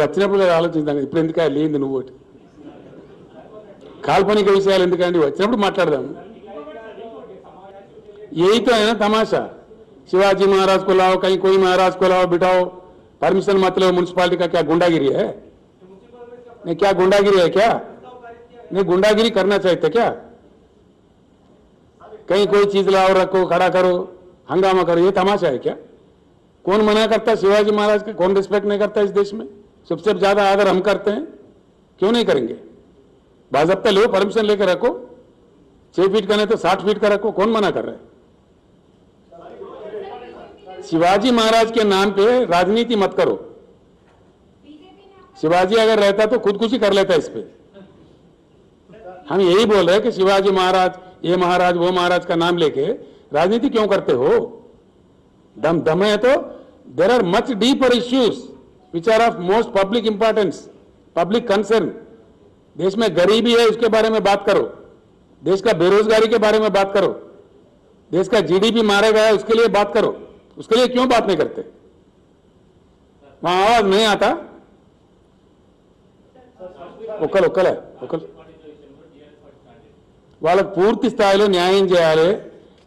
వచ్చినప్పుడు కదా ఆలోచిద్దాం. ఇప్పుడు ఎందుకు లేనిది నువ్వు ఒకటి काल्पनिक विषयाలు ఎందుకండి వచ్చినప్పుడు మాట్లాడదాం. यही तो है ना तमाशा. शिवाजी महाराज को लाओ, कहीं कोई महाराज को लाओ, बिठाओ, परमिशन मत लो. म्युनिसिपालिटी का क्या गुंडागिरी है? नहीं, क्या गुंडागिरी है क्या? नहीं, गुंडागिरी करना चाहिए क्या? कहीं कोई चीज लाओ, रखो, खड़ा करो, हंगामा करो, ये तमाशा है क्या? कौन मना करता है शिवाजी महाराज का? कौन रिस्पेक्ट नहीं करता इस देश में? सबसे ज्यादा आदर हम करते हैं, क्यों नहीं करेंगे? बाज़ाब्ता लो, परमिशन लेकर रखो. 6 फीट का नहीं तो 60 फीट का रखो. कौन मना कर रहा है? शिवाजी महाराज के नाम पे राजनीति मत करो. शिवाजी अगर रहता तो खुदकुशी कर लेता इस पे. हम यही बोल रहे हैं कि शिवाजी महाराज, ये महाराज, वो महाराज का नाम लेके राजनीति क्यों करते हो? दम है तो there are much deeper issues which are of most public importance, public concern. देश में गरीबी है, उसके बारे में बात करो. देश का बेरोजगारी के बारे में बात करो. देश का जीडीपी मारा गया है, उसके लिए बात करो. उसके लिए क्यों बात नहीं करते? वहां आवाज नहीं आता. ఒక్కలే వాళ్ళకు పూర్తి స్థాయిలో న్యాయం చేయాలి.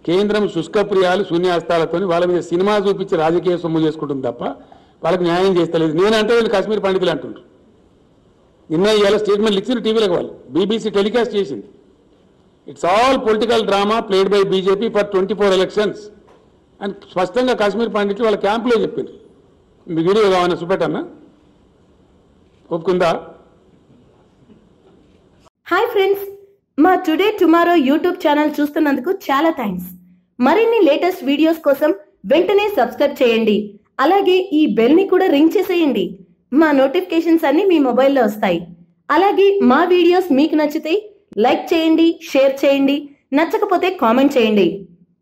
కేంద్రం శుష్కప్రియాలు శూన్యాస్తాలతో వాళ్ళ మీద సినిమా చూపించి రాజకీయ సొమ్ము చేసుకుంటుంది తప్ప వాళ్ళకి న్యాయం చేస్తలేదు. నేనంటే వీళ్ళు కాశ్మీర్ పండితులు అంటుండ్రు. నిన్న ఇవాళ స్టేట్మెంట్ ఇచ్చిన టీవీలకు వాళ్ళు బీబీసీ టెలికాస్ట్ చేసింది. It's all political drama played by BJP for 24 elections అని స్పష్టంగా కాశ్మీర్ పండితులు వాళ్ళ క్యాంపులో చెప్పిండ్రు. మీ వీడియో కావాలన్నా చూపెట్టన్నా? ఒప్పుకుందా? హాయ్ ఫ్రెండ్స్, మా టుడే టుమారో యూట్యూబ్ ఛానల్ చూస్తున్నందుకు చాలా థ్యాంక్స్. మరిన్ని లేటెస్ట్ వీడియోస్ కోసం వెంటనే సబ్స్క్రైబ్ చేయండి. అలాగే ఈ బెల్ ని కూడా రింగ్ చేసేయండి. మా నోటిఫికేషన్స్ అన్ని మీ మొబైల్లో వస్తాయి. అలాగే మా వీడియోస్ మీకు నచ్చితే లైక్ చేయండి, షేర్ చేయండి, నచ్చకపోతే కామెంట్ చేయండి.